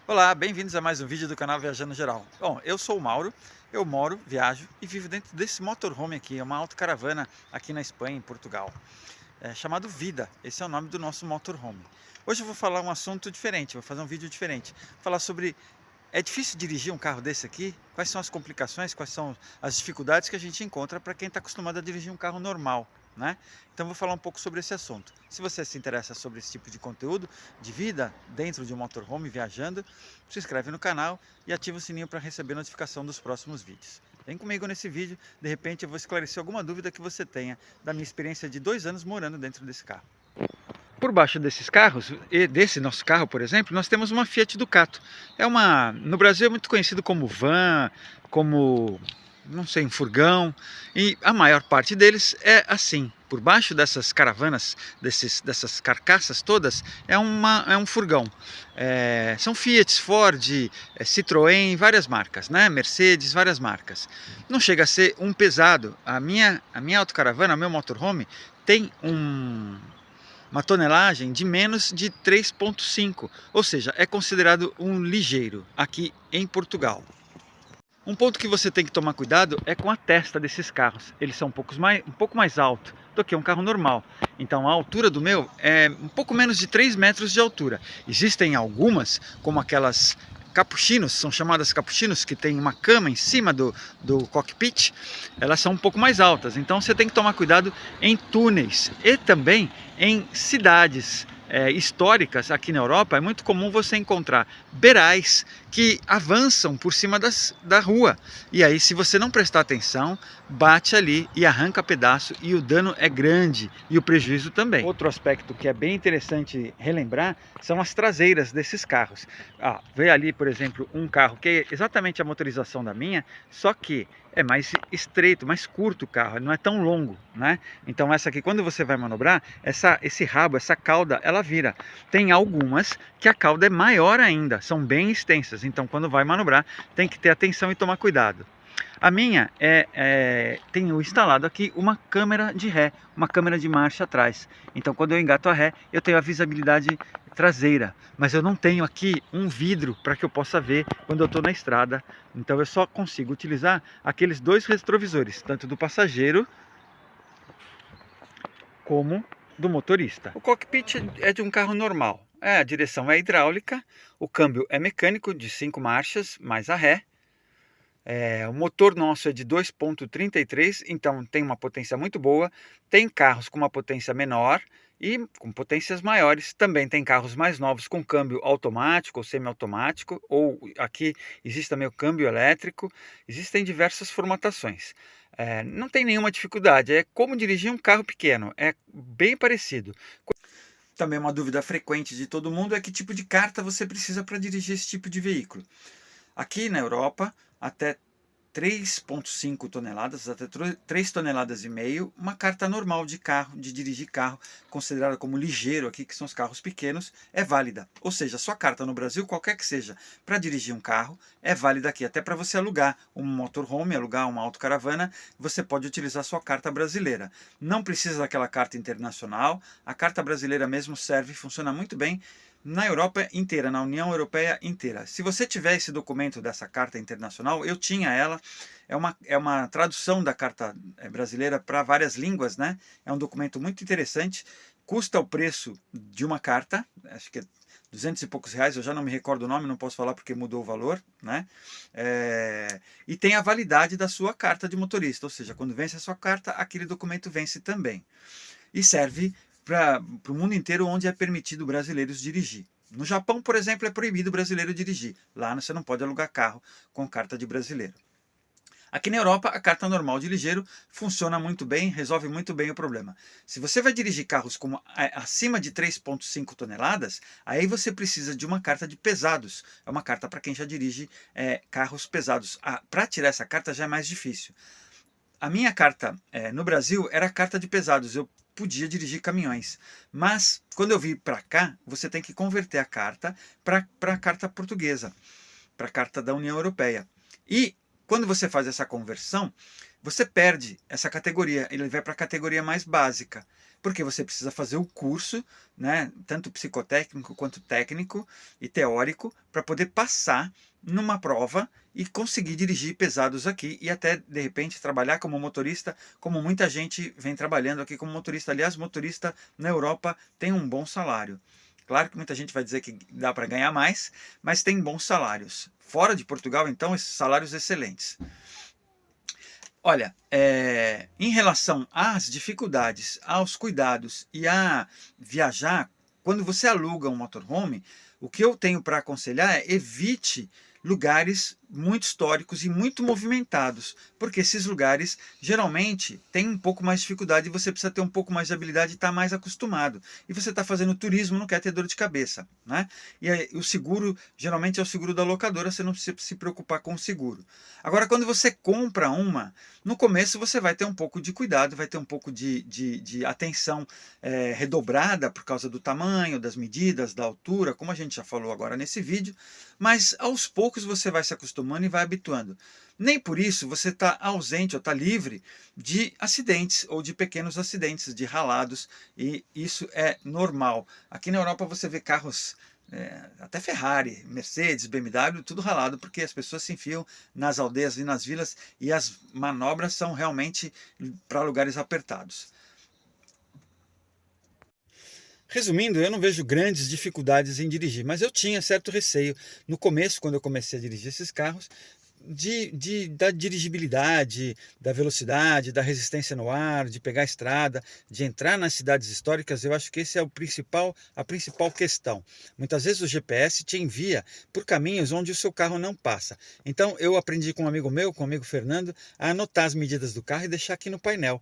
Olá, bem-vindos a mais um vídeo do canal Viajando Geral. Bom, eu sou o Mauro, eu moro, viajo e vivo dentro desse motorhome aqui, é uma autocaravana aqui na Espanha, em Portugal, chamado Vida. Esse é o nome do nosso motorhome. Hoje eu vou falar um assunto diferente, vou fazer um vídeo diferente, falar sobre é difícil dirigir um carro desse aqui? Quais são as complicações, quais são as dificuldades que a gente encontra para quem está acostumado a dirigir um carro normal, né? Então vou falar um pouco sobre esse assunto. Se você se interessa sobre esse tipo de conteúdo, de vida dentro de um motorhome, viajando, se inscreve no canal e ativa o sininho para receber notificação dos próximos vídeos. Vem comigo nesse vídeo, de repente eu vou esclarecer alguma dúvida que você tenha da minha experiência de 2 anos morando dentro desse carro. Por baixo desses carros, e desse nosso carro, por exemplo, nós temos uma Fiat Ducato. No Brasil é muito conhecido como van, como, não sei, um furgão, e a maior parte deles é assim. Por baixo dessas caravanas, dessas carcaças todas, é um furgão. São Fiat, Ford, Citroën, várias marcas, né? Mercedes, várias marcas. Não chega a ser um pesado. A minha autocaravana, o meu motorhome, tem uma tonelagem de menos de 3,5, ou seja, é considerado um ligeiro aqui em Portugal. Um ponto que você tem que tomar cuidado é com a testa desses carros. Eles são um pouco mais altos do que um carro normal. Então a altura do meu é um pouco menos de 3 metros de altura. Existem algumas, como aquelas capuchinos, são chamadas capuchinos, que tem uma cama em cima do cockpit, elas são um pouco mais altas. Então você tem que tomar cuidado em túneis e também em cidades históricas. Aqui na Europa é muito comum você encontrar beirais que avançam por cima da rua, e aí, se você não prestar atenção, bate ali e arranca pedaço, e o dano é grande e o prejuízo também. Outro aspecto que é bem interessante relembrar são as traseiras desses carros. Vê ali, por exemplo, um carro que é exatamente a motorização da minha, só que é mais estreito, mais curto o carro, ele não é tão longo, né? Então essa aqui, quando você vai manobrar, esse rabo, essa cauda, ela vira. Tem algumas que a cauda é maior ainda, são bem extensas, então quando vai manobrar tem que ter atenção e tomar cuidado. A minha tenho instalado aqui uma câmera de ré, uma câmera de marcha atrás. Então quando eu engato a ré, eu tenho a visibilidade traseira, mas eu não tenho aqui um vidro para que eu possa ver quando eu estou na estrada. Então eu só consigo utilizar aqueles dois retrovisores, tanto do passageiro como do motorista. O cockpit é de um carro normal. A direção é hidráulica, o câmbio é mecânico de 5 marchas, mais a ré. O motor nosso é de 2,33, então tem uma potência muito boa. Tem carros com uma potência menor e com potências maiores. Também tem carros mais novos com câmbio automático ou semiautomático, ou aqui existe também o câmbio elétrico. Existem diversas formatações. Não tem nenhuma dificuldade, é como dirigir um carro pequeno, é bem parecido. Também uma dúvida frequente de todo mundo é que tipo de carta você precisa para dirigir esse tipo de veículo. Aqui na Europa, até 3,5 toneladas, até 3 toneladas e meio, uma carta normal de carro, de dirigir carro, considerada como ligeiro aqui, que são os carros pequenos, é válida. Ou seja, a sua carta no Brasil, qualquer que seja, para dirigir um carro, é válida aqui. Até para você alugar um motorhome, alugar uma autocaravana, você pode utilizar a sua carta brasileira. Não precisa daquela carta internacional, a carta brasileira mesmo serve e funciona muito bem na Europa inteira, na União Europeia inteira. Se você tiver esse documento dessa carta internacional, eu tinha ela, é uma tradução da carta brasileira para várias línguas, né? É um documento muito interessante, custa o preço de uma carta, acho que é 200 e poucos reais, eu já não me recordo o nome, não posso falar porque mudou o valor, né? E tem a validade da sua carta de motorista, ou seja, quando vence a sua carta, aquele documento vence também. E serve para o mundo inteiro onde é permitido brasileiros dirigir. No Japão, por exemplo, é proibido brasileiro dirigir. Lá você não pode alugar carro com carta de brasileiro. Aqui na Europa, a carta normal de ligeiro funciona muito bem, resolve muito bem o problema. Se você vai dirigir carros como acima de 3,5 toneladas, aí você precisa de uma carta de pesados. É uma carta para quem já dirige carros pesados. Para tirar essa carta já é mais difícil. A minha carta no Brasil era carta de pesados, eu podia dirigir caminhões. Mas quando eu vim para cá, você tem que converter a carta para a carta portuguesa, para a carta da União Europeia. E quando você faz essa conversão, você perde essa categoria, ele vai para a categoria mais básica. porque você precisa fazer o curso, né, tanto psicotécnico quanto técnico e teórico, para poder passar numa prova e conseguir dirigir pesados aqui e até, de repente, trabalhar como motorista, como muita gente vem trabalhando aqui como motorista. Aliás, motorista na Europa tem um bom salário. Claro que muita gente vai dizer que dá para ganhar mais, mas tem bons salários. Fora de Portugal, então, esses salários excelentes. Olha, em relação às dificuldades, aos cuidados e a viajar, quando você aluga um motorhome, o que eu tenho para aconselhar é evite lugares muito históricos e muito movimentados, porque esses lugares geralmente têm um pouco mais de dificuldade e você precisa ter um pouco mais de habilidade e estar mais acostumado. E você está fazendo turismo, não quer ter dor de cabeça, né? E aí, o seguro geralmente é o seguro da locadora, você não precisa se preocupar com o seguro. Agora, quando você compra uma, no começo você vai ter um pouco de cuidado, vai ter um pouco de atenção redobrada por causa do tamanho, das medidas, da altura, como a gente já falou agora nesse vídeo, mas aos poucos você vai se acostumando e vai habituando. Nem por isso você está ausente ou está livre de acidentes ou de pequenos acidentes, de ralados, e isso é normal. Aqui na Europa você vê carros, até Ferrari, Mercedes, BMW, tudo ralado, porque as pessoas se enfiam nas aldeias e nas vilas e as manobras são realmente para lugares apertados. Resumindo, eu não vejo grandes dificuldades em dirigir, mas eu tinha certo receio no começo, quando eu comecei a dirigir esses carros, da dirigibilidade, da velocidade, da resistência no ar, de pegar a estrada, de entrar nas cidades históricas. Eu acho que esse é a principal questão. Muitas vezes o GPS te envia por caminhos onde o seu carro não passa. Então eu aprendi com um amigo meu, com o amigo Fernando, a anotar as medidas do carro e deixar aqui no painel.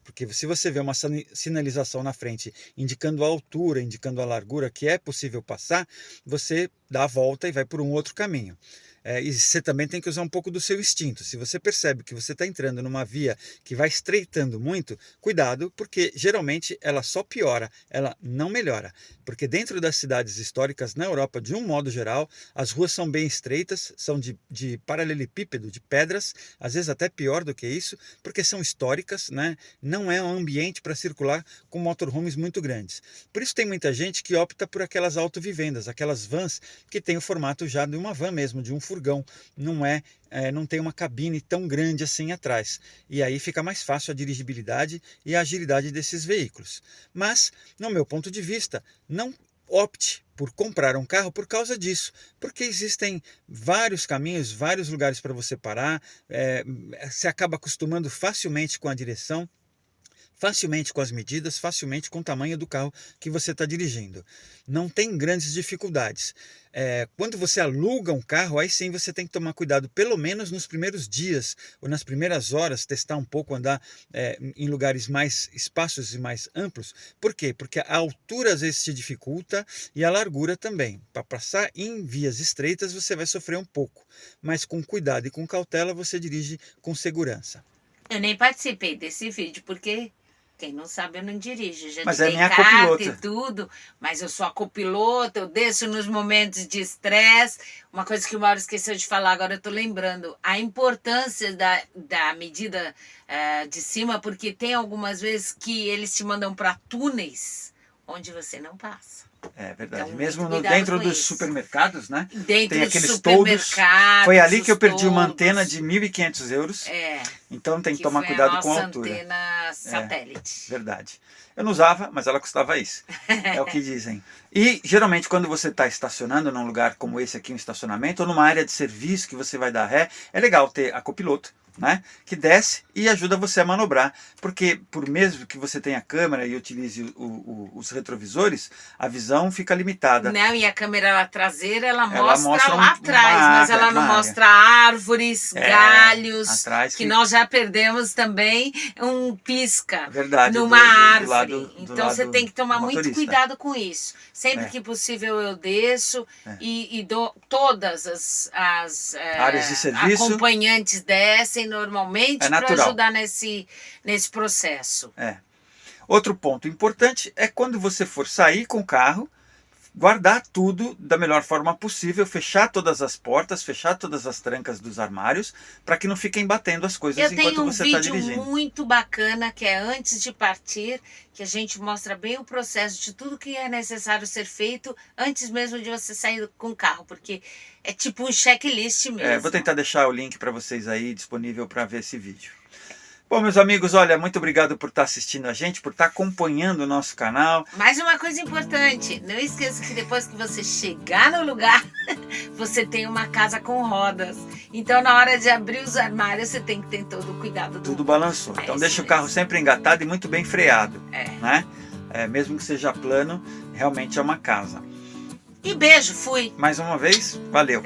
Porque se você vê uma sinalização na frente indicando a altura, indicando a largura que é possível passar, você dá a volta e vai por um outro caminho. E você também tem que usar um pouco do seu instinto. Se você percebe que você está entrando numa via que vai estreitando muito, cuidado, porque geralmente ela só piora, ela não melhora. Porque dentro das cidades históricas na Europa, de um modo geral, as ruas são bem estreitas, são de paralelepípedo, de pedras, às vezes até pior do que isso, porque são históricas, né? Não é um ambiente para circular com motorhomes muito grandes. Por isso tem muita gente que opta por aquelas autovivendas, aquelas vans que tem o formato já de uma van mesmo, de um furgão, não tem uma cabine tão grande assim atrás. E aí fica mais fácil a dirigibilidade e a agilidade desses veículos. Mas, no meu ponto de vista, não opte por comprar um carro por causa disso, porque existem vários caminhos, vários lugares para você parar, você acaba acostumando facilmente com a direção, facilmente com as medidas, facilmente com o tamanho do carro que você está dirigindo. Não tem grandes dificuldades. Quando você aluga um carro, aí sim você tem que tomar cuidado, pelo menos nos primeiros dias ou nas primeiras horas, testar um pouco, andar em lugares mais espaçosos e mais amplos. Por quê? Porque a altura às vezes te dificulta e a largura também. Para passar em vias estreitas você vai sofrer um pouco, mas com cuidado e com cautela você dirige com segurança. Eu nem participei desse vídeo, porque quem não sabe eu não dirijo. Já Mas é tirei minha carta copilota. e tudo, mas eu sou a copilota, eu desço nos momentos de estresse. Uma coisa que o Mauro esqueceu de falar, agora eu tô lembrando, a importância da medida de cima, porque tem algumas vezes que eles te mandam para túneis onde você não passa. É verdade. Então, mesmo muito cuidado dentro com dos isso. supermercados, né? Dentro tem dos aqueles toldos. supermercados. Foi ali que eu perdi uma toldos. antena de 1.500 euros. Então tem que tomar foi cuidado a com a nossa altura. antena satélite. Verdade. Eu não usava, mas ela custava isso. É o que dizem. E geralmente quando você está estacionando num lugar como esse aqui, um estacionamento, ou numa área de serviço que você vai dar ré, é legal ter a copiloto, né, que desce e ajuda você a manobrar, porque por mesmo que você tenha câmera e utilize os retrovisores, a visão fica limitada. Não, e a câmera traseira ela mostra lá uma atrás, mas área, ela não uma mostra árvores, galhos, atrás que nós já perdemos também um pisca Verdade, numa árvore. do Então lado você tem que tomar do muito motorista. cuidado com isso. Sempre que possível eu desço e dou todas as áreas de serviço. Acompanhantes descem normalmente para ajudar nesse processo. Outro ponto importante é quando você for sair com o carro, guardar tudo da melhor forma possível, fechar todas as portas, fechar todas as trancas dos armários, para que não fiquem batendo as coisas Eu enquanto tenho um você está vídeo dirigindo. muito bacana que é antes de partir, que a gente mostra bem o processo de tudo que é necessário ser feito antes mesmo de você sair com o carro, porque é tipo um checklist mesmo. Vou tentar deixar o link para vocês aí disponível para ver esse vídeo. Bom, meus amigos, olha, muito obrigado por estar assistindo a gente, por estar acompanhando o nosso canal. Mais uma coisa importante, não esqueça que depois que você chegar no lugar, você tem uma casa com rodas. Então, na hora de abrir os armários, você tem que ter todo o cuidado do... Tudo balançou. Então, isso deixa o carro mesmo. sempre engatado e muito bem freado, É. né? Mesmo que seja plano, realmente é uma casa. E beijo, fui! Mais uma vez, valeu!